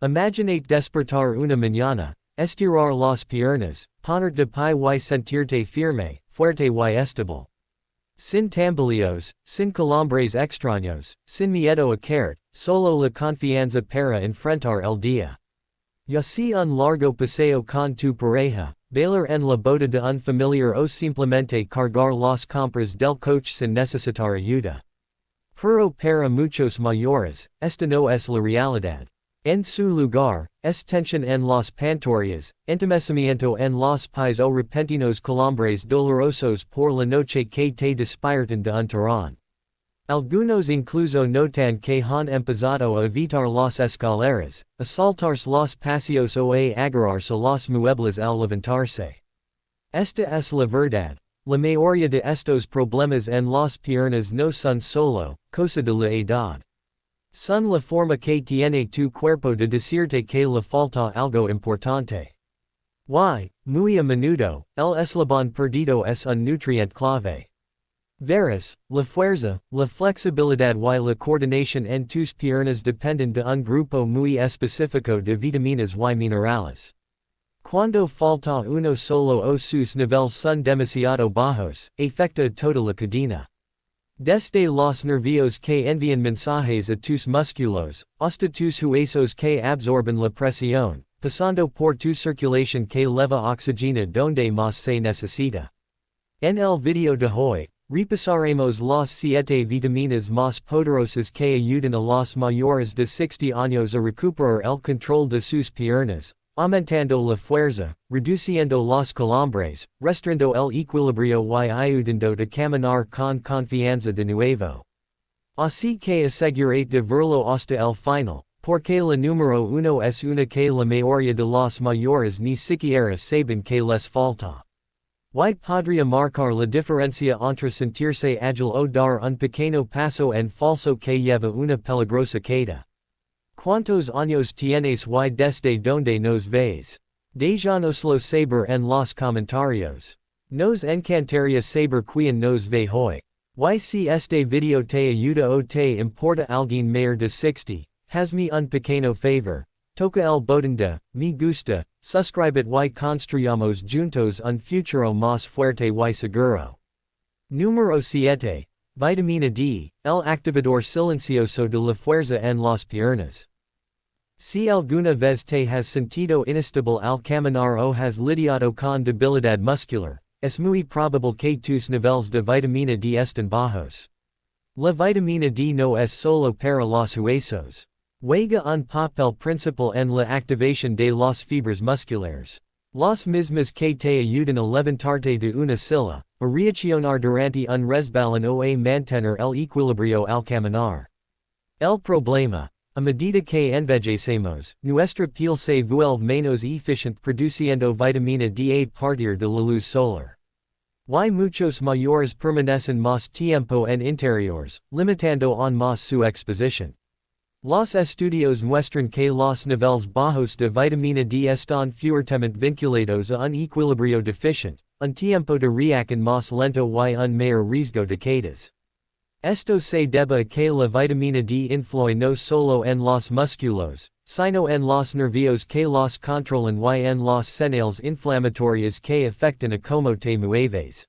Imaginate despertar una mañana, estirar las piernas, ponerte pie y sentirte firme, fuerte y estable. Sin tambaleos, sin calambres extraños, sin miedo a caer, solo la confianza para enfrentar el día. Ya sea un largo paseo con tu pareja, bailar en la boda de un familiar o simplemente cargar las compras del coche sin necesitar ayuda. Pero para muchos mayores, esta no es la realidad. En su lugar, es tensión en las pantorrillas, entumecimiento en los pies o repentinos calambres dolorosos por la noche que te despiertan de un tirón. Algunos incluso notan que han empezado a evitar las escaleras, a saltarse los pasillos o a agarrarse a los muebles al levantarse. Esta es la verdad. La mayoría de estos problemas en las piernas no son solo cosa de la edad. Son la forma que tiene tu cuerpo de decirte que le falta algo importante. Muy a menudo, el eslabón perdido es un nutriente clave. Verás, la fuerza, la flexibilidad y la coordinación en tus piernas dependen de un grupo muy específico de vitaminas y minerales. Cuando falta uno solo o sus niveles son demasiado bajos, afecta a toda la cadena. Desde los nervios que envían mensajes a tus músculos, hasta tus huesos que absorben la presión, pasando por tu circulación que leva oxígeno donde más se necesita. En el video de hoy, repasaremos las 7 vitaminas más poderosas que ayudan a los mayores de 60 años a recuperar el control de sus piernas, aumentando la fuerza, reduciendo los calambres, restaurando el equilibrio y ayudando a caminar con confianza de nuevo. Así que asegurate de verlo hasta el final, porque la número 1 es una que la mayoría de los mayores ni siquiera saben que les falta. Y podría marcar la diferencia entre sentirse ágil o dar un pequeño paso en falso que lleva una peligrosa caída. ¿Cuántos años tienes y desde donde nos ves? Déjanoslo saber en los comentarios. Nos encantaría saber quién nos ve hoy. Y si este video te ayuda o te importa alguien mayor de 60, hazme un pequeño favor. Toca el botón de me gusta, suscribit y construyamos juntos un futuro más fuerte y seguro. Número 7. Vitamina D, el activador silencioso de la fuerza en las piernas. Si alguna vez te has sentido inestable al caminar o has lidiado con debilidad muscular, es muy probable que tus niveles de vitamina D estén bajos. La vitamina D no es solo para los huesos. Juega un papel principal en la activación de las fibras musculares. Las mismas que te ayudan a levantarte de una silla, a reaccionar durante un resbalón o a mantener el equilibrio al caminar. El problema, a medida que envejecemos, nuestra piel se vuelve menos eficiente produciendo vitamina D a partir de la luz solar. Y muchos mayores permanecen más tiempo en interiores, limitando aún más su exposición. Los estudios muestran que los niveles bajos de vitamina D están fuertemente vinculados a un equilibrio deficiente, un tiempo de reacción más lento y un mayor riesgo de caídas. Esto se debe a que la vitamina D influye no solo en los músculos, sino en los nervios que los controlan y en las señales inflamatorias que afectan a cómo te mueves.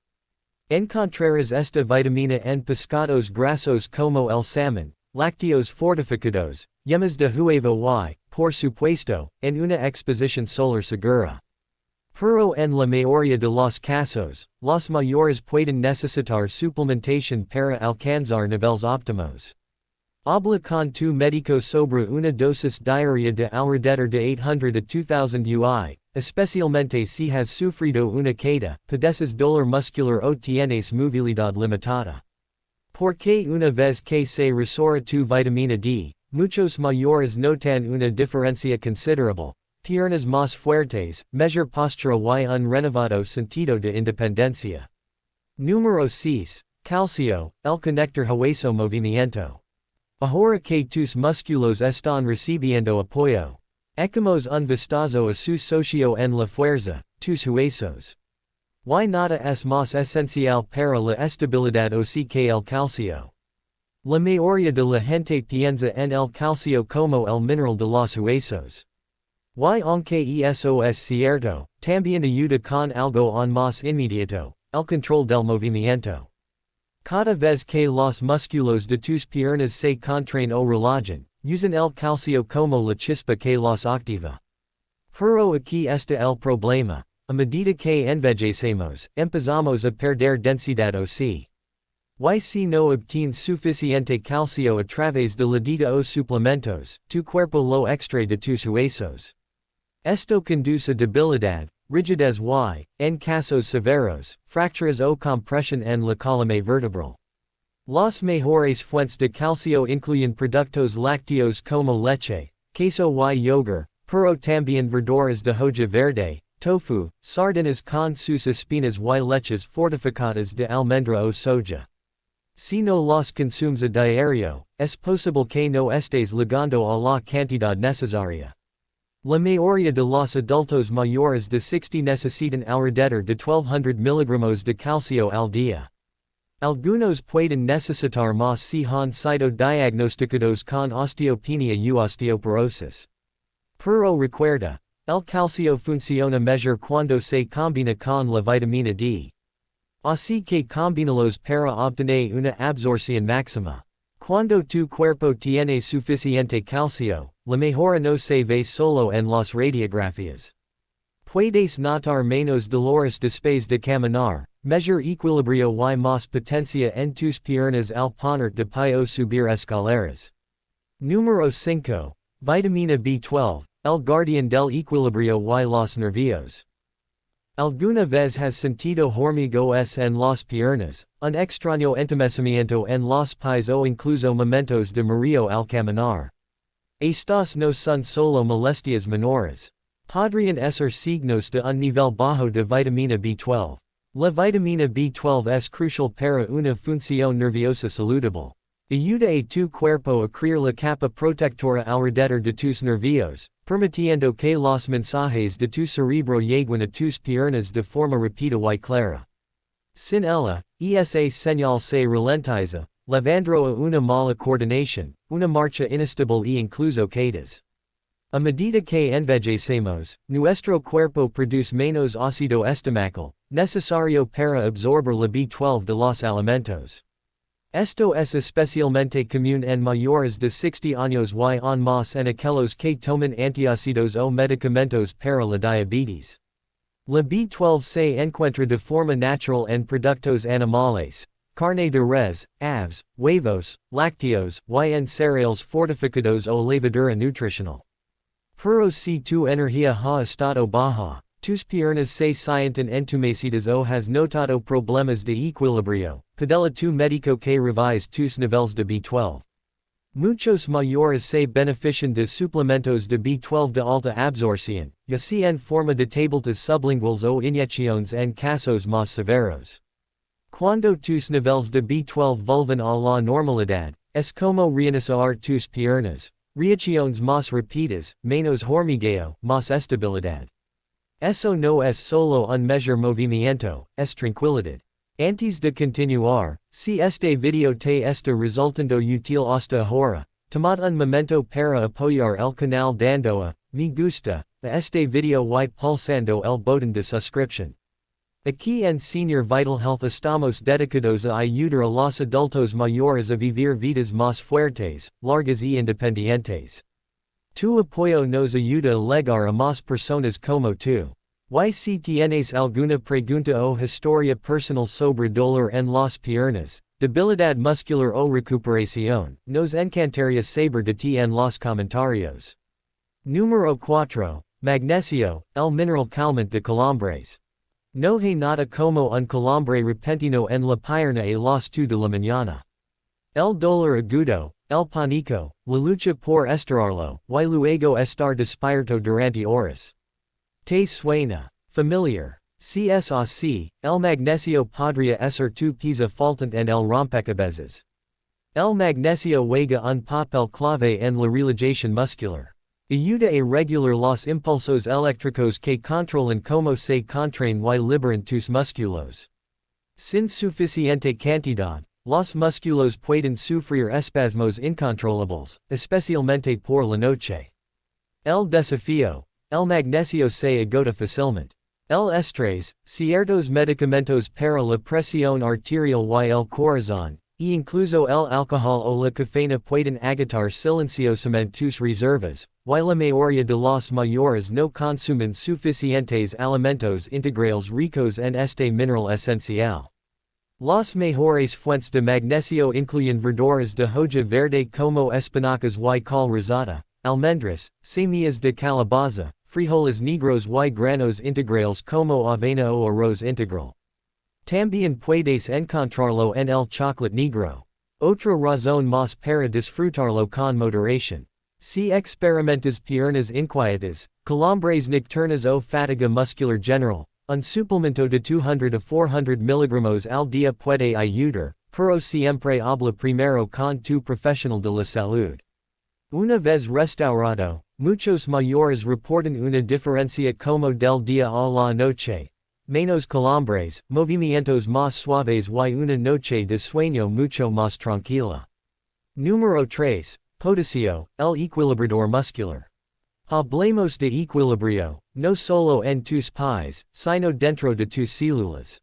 Encontrarás esta vitamina en pescados grasos como el salmón, lácteos fortificados, yemas de huevo y, por supuesto, en una exposición solar segura. Pero en la mayoría de los casos, los mayores pueden necesitar suplementación para alcanzar niveles óptimos. Habla con tu médico sobre una dosis diaria de alrededor de 800 a 2000 UI, especialmente si has sufrido una caída, padeces dolor muscular o tienes movilidad limitada. Porque una vez que se restaura tu vitamina D, muchos mayores notan una diferencia considerable, piernas más fuertes, mejor postura y un renovado sentido de independencia. Número 6. Calcio, el conector hueso movimiento. Ahora que tus músculos están recibiendo apoyo. Echamos un vistazo a su socio en la fuerza, tus huesos. Y nada es más esencial para la estabilidad o que el calcio. La mayoría de la gente piensa en el calcio como el mineral de los huesos. Y aunque eso es cierto, también ayuda con algo aún más inmediato, el control del movimiento. Cada vez que los músculos de tus piernas se contraen o relajan, usan el calcio como la chispa que los activa. Pero aquí está el problema. A medida que envejecemos, empezamos a perder densidad o si. Y si no obtienes suficiente calcio a través de la dieta o suplementos, tu cuerpo lo extrae de tus huesos. Esto conduce a debilidad, rigidez y, en casos severos, fracturas o compresión en la columna vertebral. Las mejores fuentes de calcio incluyen productos lácteos como leche, queso y yogur, pero también verduras de hoja verde, tofu, sardinas con sus espinas y leches fortificadas de almendra o soja. Si no los consumes a diario, es posible que no estés llegando a la cantidad necesaria. La mayoría de los adultos mayores de 60 necesitan alrededor de 1200 miligramos de calcio al día. Algunos pueden necesitar más si han sido diagnosticados con osteopenia y osteoporosis. Pero recuerda, el calcio funciona mejor cuando se combina con la vitamina D. Así que combínalos para obtener una absorción máxima. Cuando tu cuerpo tiene suficiente calcio, la mejora no se ve solo en las radiografías. Puedes notar menos dolores después de caminar, mejor equilibrio y más potencia en tus piernas al poner de pie o subir escaleras. Número 5. Vitamina B12, el guardián del equilibrio y los nervios. ¿Alguna vez has sentido hormigueos en las piernas, un extraño entumecimiento en los pies o incluso momentos de mareo al caminar? Estas no son solo molestias menores. Podrían ser signos de un nivel bajo de vitamina B12. La vitamina B12 es crucial para una función nerviosa saludable. Ayuda a tu cuerpo a crear la capa protectora alrededor de tus nervios, permitiendo que los mensajes de tu cerebro lleguen a tus piernas de forma rápida y clara. Sin ella, esa señal se ralentiza, llevando a una mala coordinación, una marcha inestable e incluso caídas. A medida que envejecemos, nuestro cuerpo produce menos ácido estomacal, necesario para absorber la B12 de los alimentos. Esto es especialmente común en mayores de 60 años y aún más en aquellos que toman antiácidos o medicamentos para la diabetes. La B12 se encuentra de forma natural en productos animales, carne de res, aves, huevos, lácteos, y en cereales fortificados o levadura nutricional. Pero si tu energía ha estado baja, tus piernas se sienten entumecidas o has notado problemas de equilibrio, pídele a tu médico que revise tus niveles de B12. Muchos mayores se benefician de suplementos de B12 de alta absorción, ya sea en forma de tabletas sublinguales o inyecciones en casos más severos. Cuando tus niveles de B12 vuelven a la normalidad, es como reiniciar tus piernas, reacciones más rápidas, menos hormigueo, más estabilidad. Eso no es solo un mejor movimiento, es tranquilidad. Antes de continuar, si este video te está resultando útil hasta ahora, tomad un momento para apoyar el canal dando a me gusta a este video y pulsando el botón de suscripción. Aquí en Senior Vital Health estamos dedicados a ayudar a los adultos mayores a vivir vidas más fuertes, largas y independientes. Tu apoyo nos ayuda a llegar a más personas como tú. Y si tienes alguna pregunta o historia personal sobre dolor en las piernas, debilidad muscular o recuperación, nos encantaría saber de ti en los comentarios. Número 4. Magnesio, el mineral calmante de calambres. No hay nada como un calambre repentino en la pierna a las 2 de la mañana. El dolor agudo, el pánico, la lucha por estirarlo, y luego estar despierto durante horas. ¿Te suena familiar? Si es así, el magnesio podría ser tu pieza faltante en el rompecabezas. El magnesio juega un papel clave en la relajación muscular. Ayuda a regular los impulsos eléctricos que controlan cómo se contraen y liberan tus músculos. Sin suficiente cantidad, los músculos pueden sufrir espasmos incontrolables, especialmente por la noche. El desafío, el magnesio se agota fácilmente. El estrés, ciertos medicamentos para la presión arterial y el corazón, e incluso el alcohol o la cafeína pueden agotar silenciosamente tus reservas, y la mayoría de los mayores no consumen suficientes alimentos integrales ricos en este mineral esencial. Las mejores fuentes de magnesio incluyen verduras de hoja verde como espinacas y col rosada, almendras, semillas de calabaza, frijoles negros y granos integrales como avena o arroz integral. También puedes encontrarlo en el chocolate negro. Otra razón más para disfrutarlo con moderación. Si experimentas piernas inquietas, calambres nocturnos o fatiga muscular general, un suplemento de 200 a 400 miligramos al día puede ayudar, pero siempre habla primero con tu profesional de la salud. Una vez restaurado, muchos mayores reportan una diferencia como del día a la noche. Menos calambres, movimientos más suaves y una noche de sueño mucho más tranquila. Número 3. Potasio, el equilibrador muscular. Hablemos de equilibrio, no solo en tus pies, sino dentro de tus células.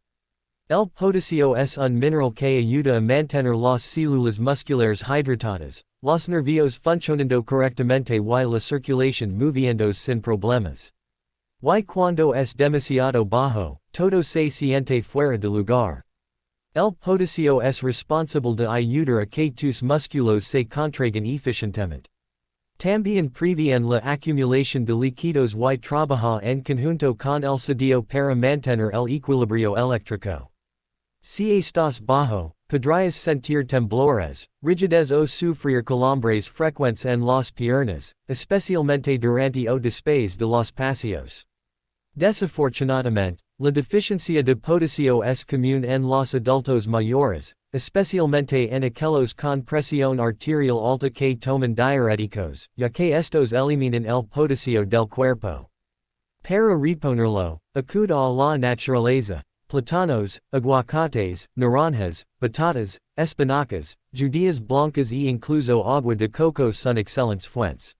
El potasio es un mineral que ayuda a mantener las células musculares hidratadas, los nervios funcionando correctamente y la circulación moviéndose sin problemas. Y cuando es demasiado bajo, todo se siente fuera de lugar. El potasio es responsable de ayudar a que tus músculos se contraigan eficientemente. También previene la acumulación de líquidos y trabaja en conjunto con el sodio para mantener el equilibrio eléctrico. Si estás bajo, podrías sentir temblores, rigidez o sufrir calambres frecuentes en las piernas, especialmente durante o después de los paseos. Desafortunadamente, la deficiencia de potasio es común en los adultos mayores, especialmente en aquellos con presión arterial alta que toman diuréticos, ya que estos eliminan el potasio del cuerpo. Para reponerlo, acuda a la naturaleza. Plátanos, aguacates, naranjas, batatas, espinacas, judías blancas e incluso agua de coco son excelentes fuentes.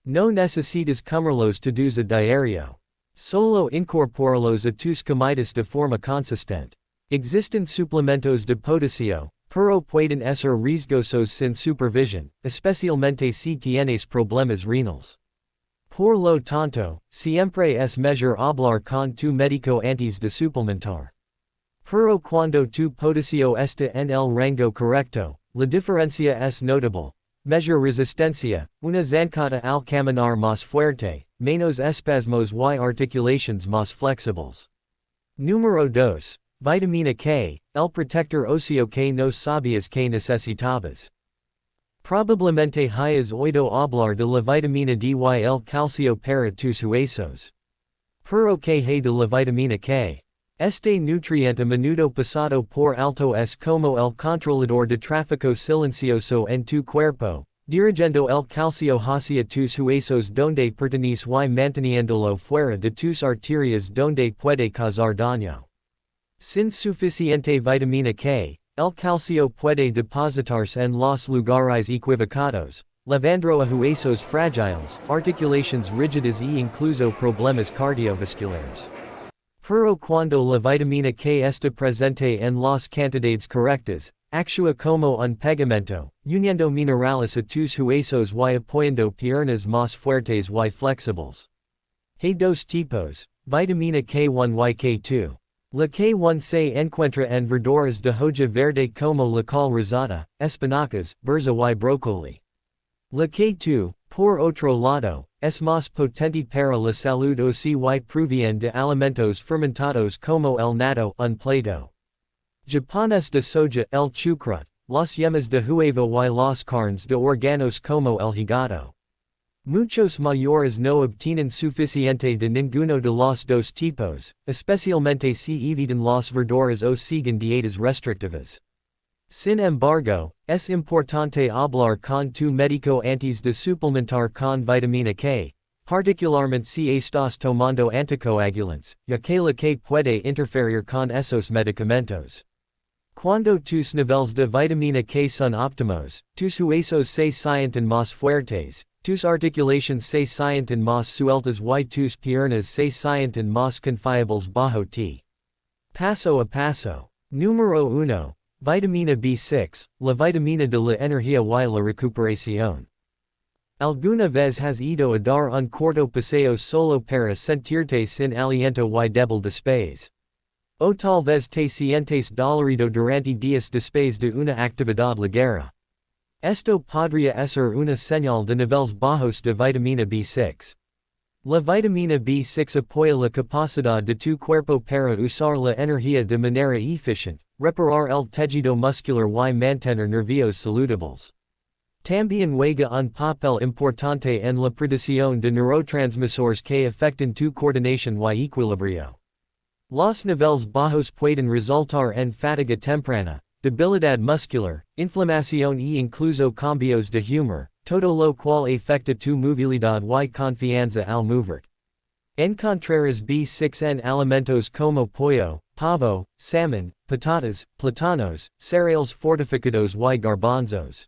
No necesitas comerlos todos a diario. Solo incorpóralos a tus comidas de forma consistente. Existen suplementos de potasio, pero pueden ser riesgosos sin supervisión, especialmente si tienes problemas renales. Por lo tanto, siempre es mejor hablar con tu médico antes de suplementar. Pero cuando tu potasio está en el rango correcto, la diferencia es notable. Mejor resistencia, una zancada al caminar más fuerte, menos espasmos y articulaciones más flexibles. Número 2. Vitamina K, el protector óseo que no sabías que necesitabas. Probablemente hayas oído hablar de la vitamina D y el calcio para tus huesos. Pero que hay de la vitamina K. Este nutriente a menudo pasado por alto es como el controlador de tráfico silencioso en tu cuerpo, dirigiendo el calcio hacia tus huesos donde pertenece y manteniéndolo fuera de tus arterias donde puede causar daño. Sin suficiente vitamina K, el calcio puede depositarse en los lugares equivocados, llevando a huesos frágiles, articulaciones rígidas e incluso problemas cardiovasculares. Pero cuando la vitamina K está presente en las cantidades correctas, actúa como un pegamento, uniendo minerales a tus huesos y apoyando piernas más fuertes y flexibles. Hay dos tipos, vitamina K1 y K2. La K1 se encuentra en verduras de hoja verde como la col rosada, espinacas, berza y brócoli. La K2, por otro lado, es más potente para la salud o si y proviene de alimentos fermentados como el natto, un plato. Japones de soja, el chucrut, las yemas de huevo y las carnes de órganos como el hígado. Muchos mayores no obtienen suficiente de ninguno de los dos tipos, especialmente si evitan las verduras o siguen dietas restrictivas. Sin embargo, es importante hablar con tu médico antes de suplementar con vitamina K, particularmente si estás tomando anticoagulantes, ya que la K puede interferir con esos medicamentos. Cuando tus niveles de vitamina K son óptimos, tus huesos se sienten más fuertes, tus articulaciones se sienten más sueltas y tus piernas se sienten más confiables bajo ti. Paso a paso. Número 1. Vitamina B6, la vitamina de la energía y la recuperación. ¿Alguna vez has ido a dar un corto paseo solo para sentirte sin aliento y débil después? O tal vez te sientes dolorido durante días después de una actividad ligera. Esto podría ser una señal de niveles bajos de vitamina B6. La vitamina B6 apoya la capacidad de tu cuerpo para usar la energía de manera eficiente, reparar el tejido muscular y mantener nervios saludables. También juega un papel importante en la producción de neurotransmisores que afectan tu coordinación y equilibrio. Los niveles bajos pueden resultar en fatiga temprana, debilidad muscular, inflamación e incluso cambios de humor, todo lo cual afecta tu movilidad y confianza al moverte. Encontrarás B6 en alimentos como pollo, pavo, salmón, patatas, plátanos, cereales fortificados y garbanzos.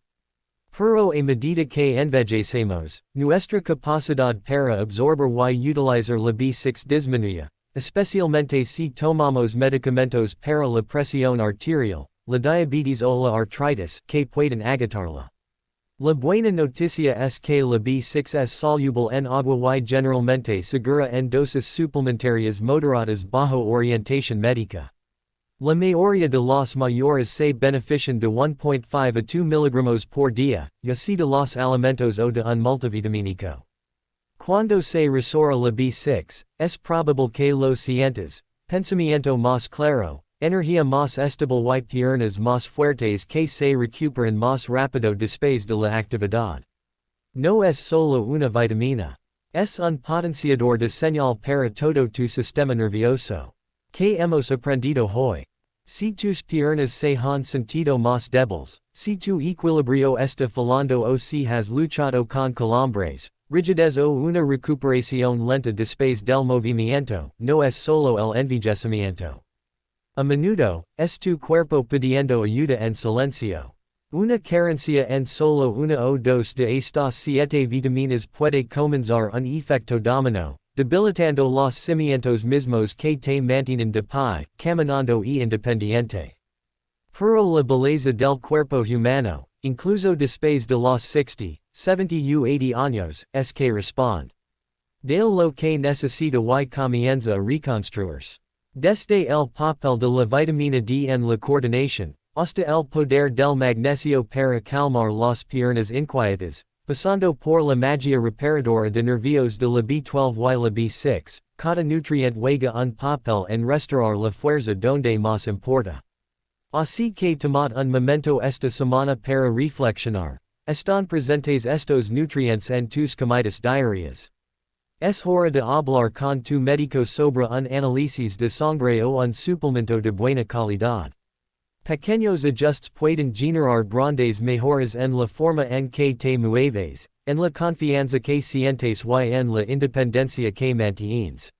Pero a medida que envejecemos, nuestra capacidad para absorber y utilizar la B6 disminuye, especialmente si tomamos medicamentos para la presión arterial, la diabetes o la artritis, que pueden agotarla. La buena noticia es que la B6 es soluble en agua y generalmente segura en dosis suplementarias moderadas bajo orientación médica. La mayoría de los mayores se benefician de 1.5 a 2 mg por día, ya sea de los alimentos o de un multivitamínico. Cuando se restaura la B6, es probable que lo sientas, pensamiento más claro, energía más estable y piernas más fuertes que se recuperan más rápido después de la actividad. No es solo una vitamina. Es un potenciador de señal para todo tu sistema nervioso. ¿Qué hemos aprendido hoy? Si tus piernas se han sentido más débiles, si tu equilibrio está fallando o si has luchado con calambres, rigidez o una recuperación lenta después del movimiento, no es solo el envejecimiento. A menudo, es tu cuerpo pidiendo ayuda en silencio. Una carencia en solo una o dos de estas 7 vitaminas puede comenzar un efecto dominó, debilitando los cimientos mismos que te mantienen de pie, caminando e independiente. Pero la belleza del cuerpo humano, incluso después de los 60, 70 u 80 años, es que responde. De lo que necesita y comienza a reconstruirse. Desde el papel de la vitamina D en la coordinación, hasta el poder del magnesio para calmar las piernas inquietas, pasando por la magia reparadora de nervios de la B12 y la B6, cada nutriente juega un papel en restaurar la fuerza donde más importa. Así que tomad un momento esta semana para reflexionar. Están presentes estos nutrientes en tus comidas diarias. Es hora de hablar con tu médico sobre un análisis de sangre o un suplemento de buena calidad. Pequeños ajustes pueden generar grandes mejoras en la forma en que te mueves, en la confianza que sientes y en la independencia que mantienes.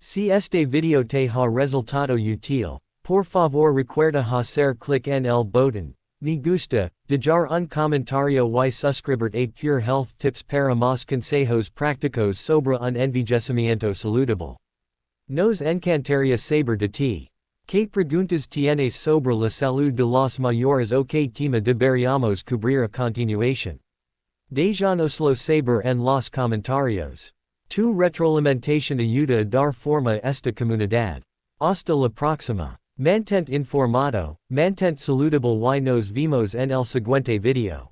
Si este video te ha resultado útil, por favor recuerda hacer clic en el botón me gusta, dejar un comentario y suscribirte a Pure Health Tips para más consejos prácticos sobre un envejecimiento saludable. Nos encantaría saber de ti. ¿Qué preguntas tienes sobre la salud de los mayores o qué tema deberíamos cubrir a continuación? Déjanoslo saber en los comentarios. Tu retroalimentación ayuda a dar forma a esta comunidad. Hasta la próxima. Mantente informado, mantente saludable y nos vemos en el siguiente video.